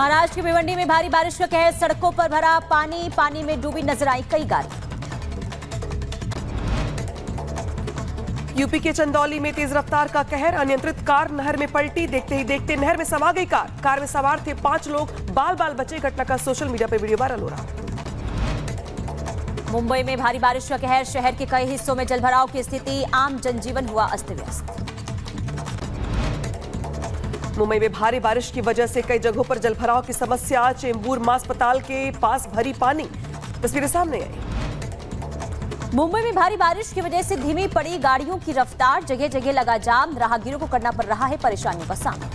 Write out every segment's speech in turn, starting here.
महाराष्ट्र की भिवंडी में भारी बारिश का कहर, सड़कों पर भरा पानी, पानी में डूबी नजर आई कई गाड़ियां। यूपी के चंदौली में तेज रफ्तार का कहर, अनियंत्रित कार नहर में पलटी, देखते ही देखते नहर में समा गई कार में सवार थे 5 लोग, बाल बाल बचे। घटना का सोशल मीडिया पर वीडियो वायरल हो रहा है। मुंबई में भारी बारिश का कहर, शहर के कई हिस्सों में जलभराव की स्थिति, आम जनजीवन हुआ अस्त व्यस्त। मुंबई में भारी बारिश की वजह से कई जगहों पर जलभराव की समस्या, चेंबूर मां अस्पताल के पास भरी पानी, तस्वीरें सामने आई। मुंबई में भारी बारिश की वजह से धीमी पड़ी गाड़ियों की रफ्तार, जगह जगह लगा जाम, राहगीरों को करना पड़ रहा है परेशानियों का सामना।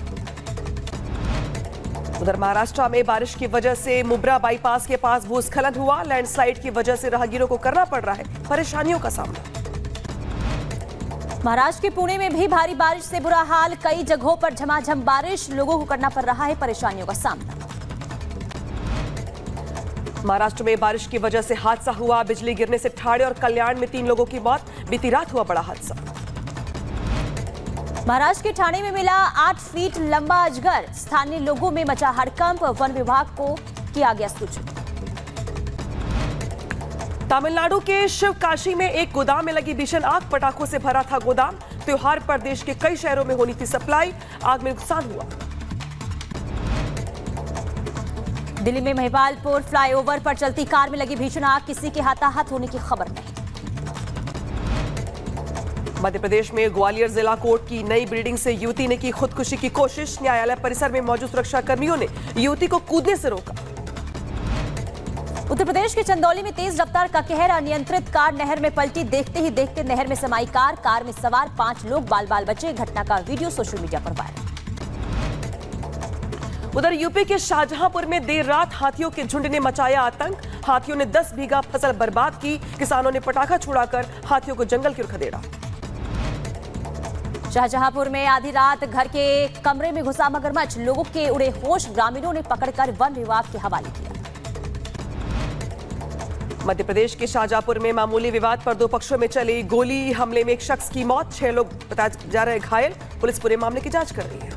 उधर महाराष्ट्र में बारिश की वजह से मुब्रा बाईपास के पास भूस्खलन हुआ, लैंडस्लाइड की वजह से राहगीरों को करना पड़ रहा है परेशानियों का सामना। महाराष्ट्र के पुणे में भी भारी बारिश से बुरा हाल, कई जगहों पर झमाझम बारिश, लोगों को करना पड़ रहा है परेशानियों का सामना। महाराष्ट्र में बारिश की वजह से हादसा हुआ, बिजली गिरने से ठाणे और कल्याण में 3 लोगों की मौत, बीती रात हुआ बड़ा हादसा। महाराष्ट्र के ठाणे में मिला 8 फीट लंबा अजगर, स्थानीय लोगों में मचा हड़कंप, वन विभाग को किया गया सूचित। तमिलनाडु के शिवकाशी में एक गोदाम में लगी भीषण आग, पटाखों से भरा था गोदाम, त्योहार पर देश के कई शहरों में होनी थी सप्लाई, आग में नुकसान हुआ। दिल्ली में महिपालपुर फ्लाईओवर पर चलती कार में लगी भीषण आग, किसी के हताहत होने की खबर नहीं। मध्य प्रदेश में ग्वालियर जिला कोर्ट की नई बिल्डिंग से युवती ने की खुदकुशी की कोशिश, न्यायालय परिसर में मौजूद सुरक्षा कर्मियों ने युवती को कूदने से रोका। उत्तर प्रदेश के चंदौली में तेज रफ्तार का कहर, अनियंत्रित कार नहर में पलटी, देखते ही देखते नहर में समाई कार में सवार 5 लोग बाल बाल बचे। घटना का वीडियो सोशल मीडिया पर वायरल। उधर यूपी के शाहजहांपुर में देर रात हाथियों के झुंड ने मचाया आतंक, हाथियों ने 10 बीघा फसल बर्बाद की, किसानों ने पटाखा छुड़ाकर हाथियों को जंगल की ओर खदेड़ा। शाहजहांपुर में आधी रात घर के कमरे में घुसा मगरमच्छ, लोगों के उड़े होश, ग्रामीणों ने पकड़कर वन विभाग के हवाले किया। मध्य प्रदेश के शाहजहांपुर में मामूली विवाद पर 2 पक्षों में चली गोली, हमले में एक शख्स की मौत, 6 लोग बताए जा रहे घायल, पुलिस पूरे मामले की जांच कर रही है।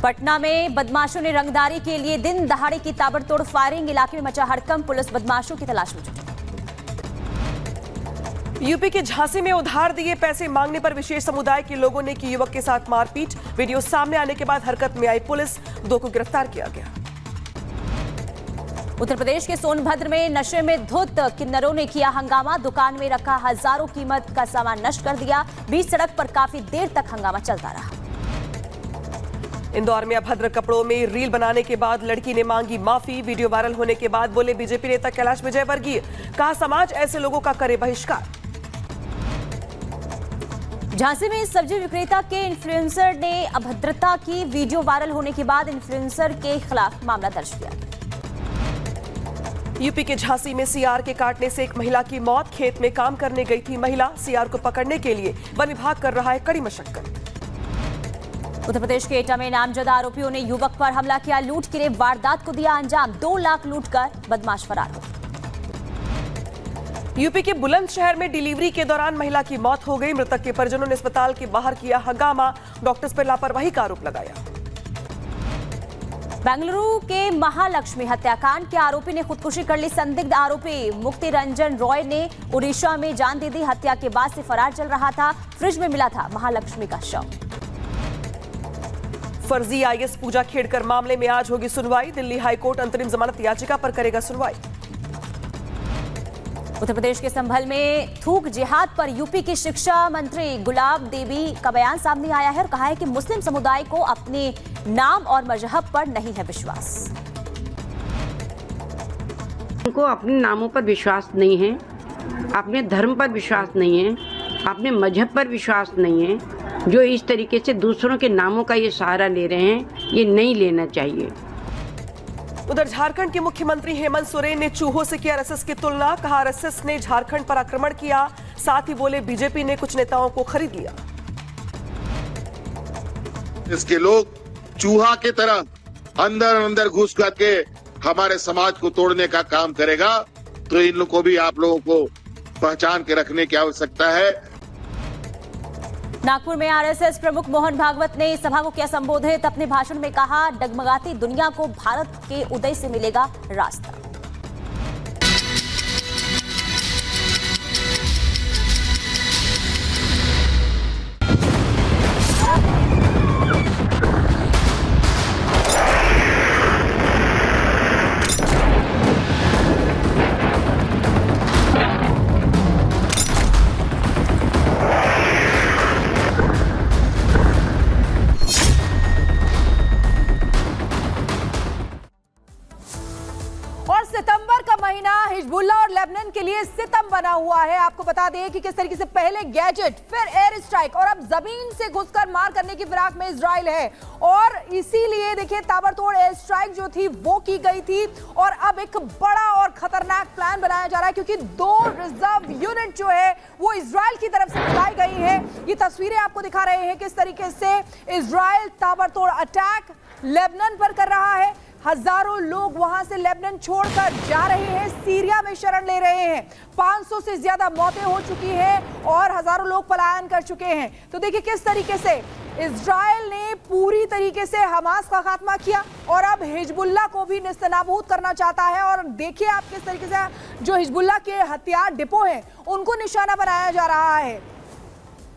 पटना में बदमाशों ने रंगदारी के लिए दिन दहाड़े की ताबड़तोड़ फायरिंग, इलाके में मचा हड़कंप, पुलिस बदमाशों की तलाश में जुटी। यूपी के झांसी में उधार दिए पैसे मांगने पर विशेष समुदाय के लोगों ने की युवक के साथ मारपीट, वीडियो सामने आने के बाद हरकत में आई पुलिस, 2 को गिरफ्तार किया गया। उत्तर प्रदेश के सोनभद्र में नशे में धुत किन्नरों ने किया हंगामा, दुकान में रखा हजारों कीमत का सामान नष्ट कर दिया, बीच सड़क पर काफी देर तक हंगामा चलता रहा। इंदौर में अभद्र कपड़ों में रील बनाने के बाद लड़की ने मांगी माफी, वीडियो वायरल होने के बाद बोले बीजेपी नेता कैलाश विजयवर्गीय, कहा समाज ऐसे लोगों का करे बहिष्कार। झांसी में सब्जी विक्रेता के इन्फ्लुएंसर ने अभद्रता की, वीडियो वायरल होने के बाद इन्फ्लुएंसर के खिलाफ मामला दर्ज किया गया। यूपी के झांसी में सीआर के काटने से एक महिला की मौत, खेत में काम करने गई थी महिला, सीआर को पकड़ने के लिए वन विभाग कर रहा है कड़ी मशक्कत। उत्तर प्रदेश के एटा में नामजद आरोपियों ने युवक पर हमला किया, लूट की वारदात को दिया अंजाम, 2 लाख लूट कर बदमाश फरार हो। यूपी के बुलंदशहर में डिलीवरी के दौरान महिला की मौत हो गई, मृतक के परिजनों ने अस्पताल के बाहर किया हंगामा, डॉक्टर्स पर लापरवाही का आरोप लगाया। बेंगलुरु के महालक्ष्मी हत्याकांड के आरोपी ने खुदकुशी कर ली, संदिग्ध आरोपी मुक्ति रंजन रॉय ने उड़ीसा में जान दे दी, हत्या के बाद से फरार चल रहा था, फ्रिज में मिला था महालक्ष्मी का शव। फर्जी आईएएस पूजा खेड़कर मामले में आज होगी सुनवाई, दिल्ली हाईकोर्ट अंतरिम जमानत याचिका पर करेगा सुनवाई। उत्तर प्रदेश के संभल में थूक जिहाद पर यूपी की शिक्षा मंत्री गुलाब देवी का बयान सामने आया है और कहा है कि मुस्लिम समुदाय को अपने नाम और मजहब पर नहीं है विश्वास। उनको अपने नामों पर विश्वास नहीं है, अपने धर्म पर विश्वास नहीं है, अपने मजहब पर विश्वास नहीं है, जो इस तरीके से दूसरों के नामों का ये सहारा ले रहे हैं, ये नहीं लेना चाहिए। उधर झारखंड के मुख्यमंत्री हेमंत सोरेन ने चूहों से किया आरएसएस की तुलना, कहा आरएसएस ने झारखंड पर आक्रमण किया, साथ ही बोले बीजेपी ने कुछ नेताओं को खरीद लिया। इसके लोग चूहा की तरह अंदर घुस करके हमारे समाज को तोड़ने का काम करेगा, तो इन लोगों को भी आप लोगों को पहचान के रखने की आवश्यकता है। नागपुर में आरएसएस प्रमुख मोहन भागवत ने सभा को किया संबोधित। अपने भाषण में कहा, डगमगाती दुनिया को भारत के उदय से मिलेगा रास्ता। सितंबर का महीना हिजबुल्लाह और लेबनान के लिए सितम बना हुआ है। आपको बता दें कि किस तरीके से पहले गैजेट, फिर एयर स्ट्राइक और अब जमीन से घुसकर मार करने की फिराक में इजराइल है। और इसीलिए देखिए ताबड़तोड़ एयर स्ट्राइक जो थी वो की गई थी और अब एक बड़ा और खतरनाक प्लान बनाया जा रहा है, क्योंकि 2 रिजर्व यूनिट जो है वो इजराइल की तरफ से बुलाई गई है। ये तस्वीरें आपको दिखा रहे हैं किस तरीके से इजराइल ताबड़तोड़ अटैक लेबनान पर कर रहा है। हजारों लोग वहां से लेबनान छोड़कर जा रहे हैं, सीरिया में शरण ले रहे हैं। 500 से ज्यादा मौतें हो चुकी हैं और हजारों लोग पलायन कर चुके हैं। तो देखिए किस तरीके से इजराइल ने पूरी तरीके से हमास का खात्मा किया और अब हिजबुल्लाह को भी निस्तनाबूद करना चाहता है। और देखिए आप किस तरीके से जो हिजबुल्लाह के हथियार डिपो हैं उनको निशाना बनाया जा रहा है।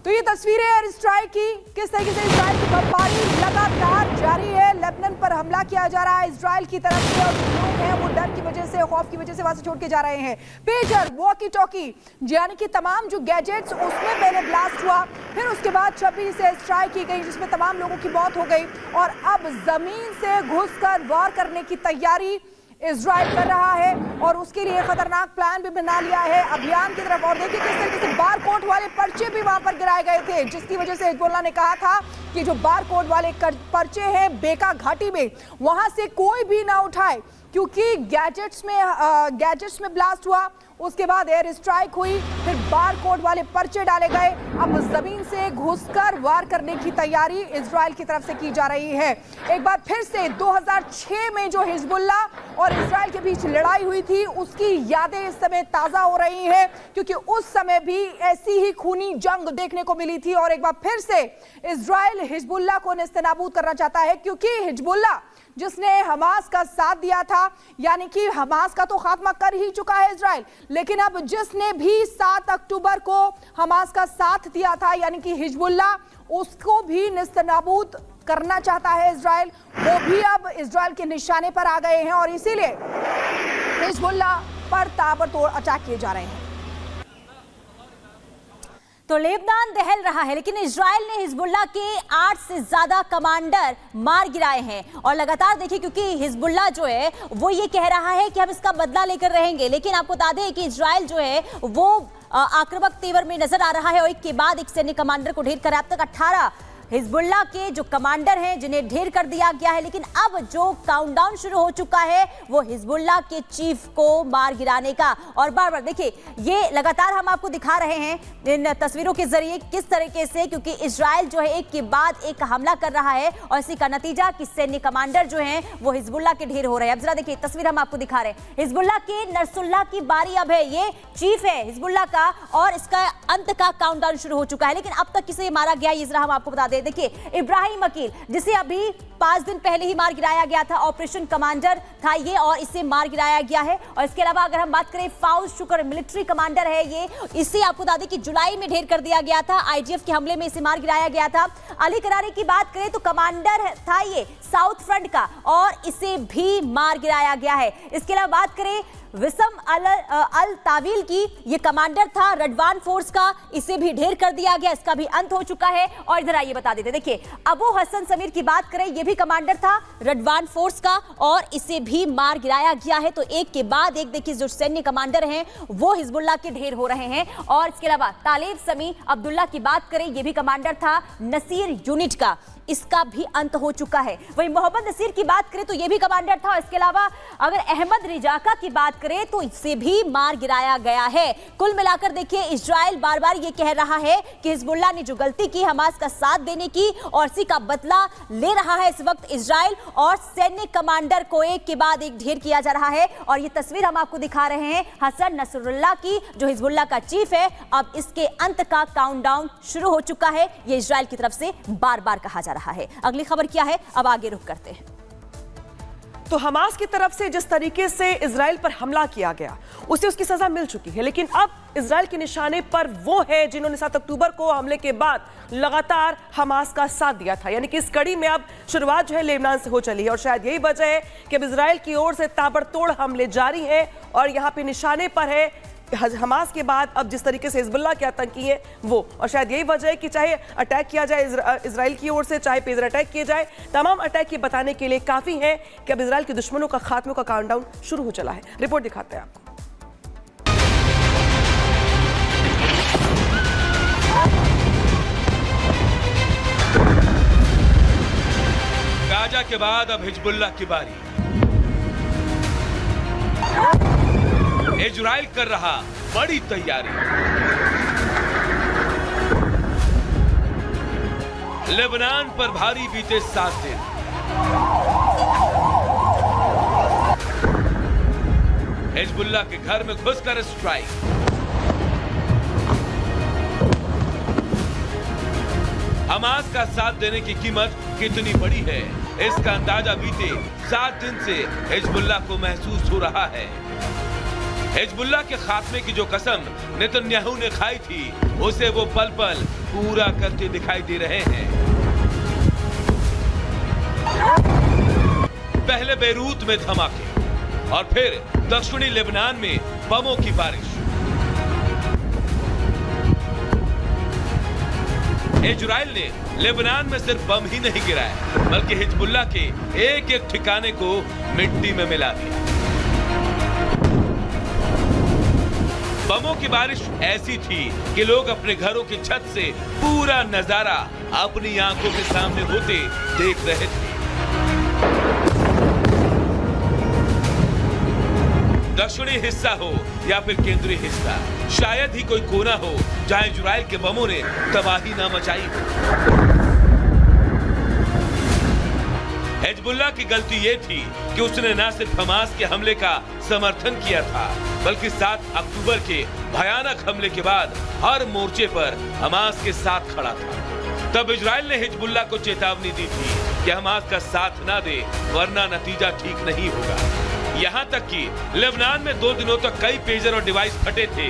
तो ये तस्वीरें एयर स्ट्राइक की, किस तरीके से इजराइल की बमबारी लगातार जारी है। लेबनान पर हमला किया जा रहा है इजराइल की तरफ से और लोग हैं वो डर की वजह से, खौफ की वजह से वहां से छोड़ के जा रहे हैं। पेजर, वॉकी टॉकी यानी कि तमाम जो गैजेट्स, उसमें पहले ब्लास्ट हुआ, फिर उसके बाद 26 से स्ट्राइक की गई जिसमें तमाम लोगों की मौत हो गई। और अब जमीन से घुसकर वार करने की तैयारी इजराइल कर रहा है और उसके लिए खतरनाक प्लान भी बना लिया है अभियान की तरफ। और देखिए किस तरीके से बारकोड वाले पर्चे भी वहां पर गिराए गए थे, जिसकी वजह से हिजबुल्लाह ने कहा था कि जो बारकोड वाले पर्चे हैं बेका घाटी में, वहां से कोई भी ना उठाए, क्योंकि गैजेट्स में ब्लास्ट हुआ, उसके बाद एयर स्ट्राइक हुई, फिर बारकोड वाले पर्चे डाले गए। अब जमीन से घुसकर वार करने की तैयारी इजराइल की तरफ से की जा रही है। एक बार फिर से 2006 में जो हिजबुल्लाह और इजराइल के बीच लड़ाई हुई थी उसकी यादें इस समय ताजा हो रही हैं, क्योंकि उस समय भी ऐसी ही खूनी जंग देखने को मिली थी। और एक बार फिर से इजराइल हिजबुल्लाह को नेस्तनाबूद करना चाहता है, क्योंकि हिजबुल्लाह जिसने हमास का साथ दिया था, यानी कि हमास का तो खात्मा कर ही चुका है इजराइल, लेकिन अब जिसने भी 7 अक्टूबर को हमास का साथ दिया था यानी कि हिजबुल्लाह, उसको भी नेस्तनाबूद करना चाहता है इजराइल। वो भी अब इजराइल के निशाने पर आ गए हैं और इसीलिए हिजबुल्लाह पर ताबड़तोड़ अटैक किए जा रहे हैं। तो लेबनान दहल रहा है, लेकिन इजराइल ने हिजबुल्लाह के 8 से ज्यादा कमांडर मार गिराए हैं। और लगातार देखिए, क्योंकि हिजबुल्लाह जो है वो ये कह रहा है कि हम इसका बदला लेकर रहेंगे, लेकिन आपको बता दें कि इजराइल जो है वो आक्रामक तेवर में नजर आ रहा है और एक के बाद एक सैन्य कमांडर को ढेर कर अब तक 18 हिजबुल्लाह के जो कमांडर हैं जिन्हें ढेर कर दिया गया है। लेकिन अब जो काउंटडाउन शुरू हो चुका है वो हिजबुल्लाह के चीफ को मार गिराने का। और बार बार देखिए, ये लगातार हम आपको दिखा रहे हैं इन तस्वीरों के जरिए किस तरीके से, क्योंकि इजराइल जो है एक के बाद एक हमला कर रहा है और इसी का नतीजा कि सैन्य कमांडर जो हैं वो हिजबुल्लाह के ढेर हो रहे हैं। अब जरा देखिए तस्वीर हम आपको दिखा रहे हैं, हिजबुल्लाह के नसरुल्लाह की बारी अब है, ये चीफ है हिजबुल्लाह का और इसका अंत का काउंटडाउन शुरू हो चुका है। लेकिन अब तक किसे मारा गया ये जरा हम आपको बता दें। देखिए इब्राहिम अकील, जिसे अभी 5 दिन पहले ही मार गिराया गया था, ऑपरेशन कमांडर था ये और इसे मार गिराया गया है। और इसके अलावा अगर हम बात करें फाउज शुक्र, मिलिट्री कमांडर है ये, इसे आपको बता दें कि जुलाई में ढेर कर दिया गया था, आईजीएफ के हमले में इसे मार गिराया गया था। अली करारी की बात करें तो कमांडर था ये साउथ फ्रंट का और इसे भी मार गिराया गया है। इसके अलावा बात करें विसम अल तावील की, ये कमांडर था रडवान फोर्स का, इसे भी ढेर कर दिया गया, इसका भी अंत हो चुका है। और इधर आइए बता देते, देखिए अबू हसन समीर की बात करें, ये भी कमांडर था रडवान फोर्स का और इसे भी मार गिराया गया है। तो एक के बाद एक देखिए जो सैन्य कमांडर हैं वो हिजबुल्लाह के ढेर हो रहे हैं। और इसके अलावा तालेब समी अब्दुल्ला की बात करें, ये भी कमांडर था नसीर यूनिट का, इसका भी अंत हो चुका है। वहीं मोहम्मद नसीर की बात करें तो यह भी कमांडर था। इसके अलावा अगर अहमद रिजाका की बात करें तो इसे भी मार गिराया गया है। कुल मिलाकर देखिए, इजराइल बार बार ये कह रहा है कि हिजबुल्लाह ने जो गलती की हमास का साथ देने की, और इसी का बदला ले रहा है इस वक्त इजराइल, और सैन्य कमांडर को एक के बाद एक ढेर किया जा रहा है। और ये तस्वीर हम आपको दिखा रहे हैं हसन नसरुल्लाह की, जो हिजबुल्लाह का चीफ है। अब इसके अंत का काउंटडाउन शुरू हो चुका है, ये इजराइल की तरफ से बार बार कहा जा रहा है। अगली खबर क्या है, अब आगे रुख करते हैं। तो हमास की तरफ से जिस तरीके से इजराइल पर हमला किया गया, उसे उसकी सजा मिल चुकी है, लेकिन अब इजराइल के निशाने पर वो है जिन्होंने 7 अक्टूबर को हमले के बाद लगातार हमास का साथ दिया था। यानी कि इस कड़ी में अब शुरुआत जो है लेबनान से हो चली है, और शायद यही वजह है कि अब इजराइल की ओर से ताबड़तोड़ हमले जारी हैं, और यहाँ पे निशाने पर है हमास के बाद अब जिस तरीके से हिजबुल्लाह के आतंकी है वो। और शायद यही वजह है कि चाहे अटैक किया जाए इजराइल की ओर से, चाहे पेजर अटैक किए जाए, तमाम अटैक ये बताने के लिए काफी है कि अब इजराइल के दुश्मनों का खात्मे का काउंटडाउन शुरू हो चला है। रिपोर्ट दिखाते हैं आपको। गाजा के बाद अब हिजबुल्लाह की बारी। इजराइल कर रहा बड़ी तैयारी। लेबनान पर भारी बीते 7 दिन। हिजबुल्लाह के घर में घुसकर स्ट्राइक। हमास का साथ देने की कीमत कितनी बड़ी है, इसका अंदाजा बीते 7 दिन से हिजबुल्लाह को महसूस हो रहा है। हिजबुल्लाह के खात्मे की जो कसम नेतन्याहू ने खाई थी, उसे वो पल पल पूरा करते दिखाई दे रहे हैं। पहले बेरूत में धमाके, और फिर दक्षिणी लेबनान में बमों की बारिश। इजराइल ने लेबनान में सिर्फ बम ही नहीं गिराए, बल्कि हिजबुल्लाह के एक एक ठिकाने को मिट्टी में मिला दिया। बमों की बारिश ऐसी थी कि लोग अपने घरों की छत से पूरा नजारा अपनी आंखों के सामने होते देख रहे थे। दक्षिणी हिस्सा हो या फिर केंद्रीय हिस्सा, शायद ही कोई कोना हो जहां इजराइल के बमों ने तबाही ना मचाई हो। हिजबुल्लाह की गलती ये थी कि उसने न सिर्फ हमास के हमले का समर्थन किया था, बल्कि 7 अक्टूबर के भयानक हमले के बाद हर मोर्चे पर हमास के साथ खड़ा था। तब इजराइल ने हिजबुल्लाह को चेतावनी दी थी कि हमास का साथ ना दे, वरना नतीजा ठीक नहीं होगा। यहाँ तक कि लेबनान में 2 दिनों तक कई पेजर और डिवाइस फटे थे।